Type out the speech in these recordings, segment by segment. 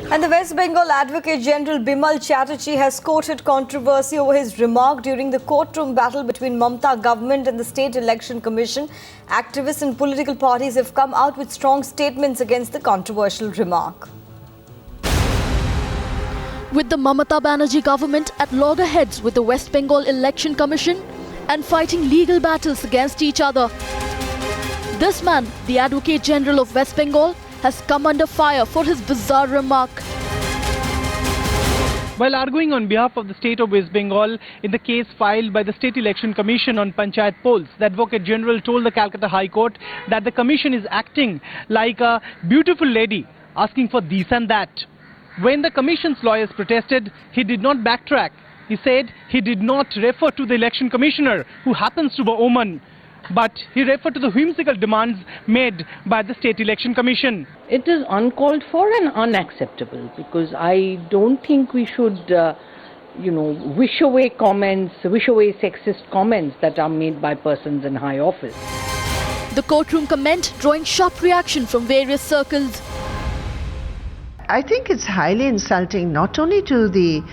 And the West Bengal Advocate General Bimal Chatterjee has courted controversy over his remark during the courtroom battle between Mamata government and the State Election Commission. Activists and political parties have come out with strong statements against the controversial remark. With the Mamata Banerjee government at loggerheads with the West Bengal Election Commission and fighting legal battles against each other, this man, the Advocate General of West Bengal, has come under fire for his bizarre remark. While arguing on behalf of the state of West Bengal in the case filed by the State Election Commission on Panchayat polls, the Advocate General told the Calcutta High Court that the Commission is acting like a beautiful lady, asking for this and that. When the Commission's lawyers protested, he did not backtrack. He said he did not refer to the Election Commissioner, who happens to be a woman, but he referred to the whimsical demands made by the State Election Commission. It is uncalled for and unacceptable, because I don't think we should, wish away sexist comments that are made by persons in high office. The courtroom comment drawing sharp reaction from various circles. I think it's highly insulting not only to the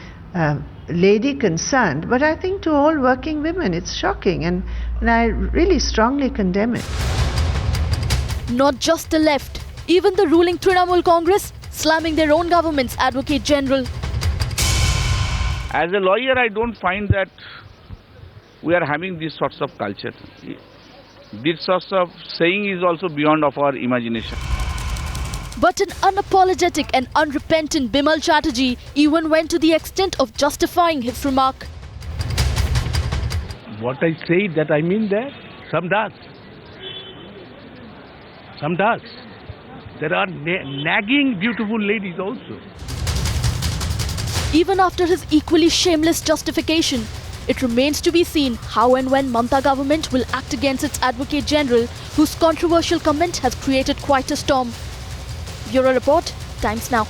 lady concerned, but I think to all working women. It's shocking, and I really strongly condemn it. Not just the left, even the ruling Trinamool Congress slamming their own government's Advocate General. As a lawyer, I don't find that we are having these sorts of culture. This sorts of saying is also beyond of our imagination. But an unapologetic and unrepentant Bimal Chatterjee even went to the extent of justifying his remark. What I say that I mean that? Some does. Some does. There are nagging beautiful ladies also. Even after his equally shameless justification, it remains to be seen how and when Mamata government will act against its Advocate General, whose controversial comment has created quite a storm. Bureau Report, Times Now.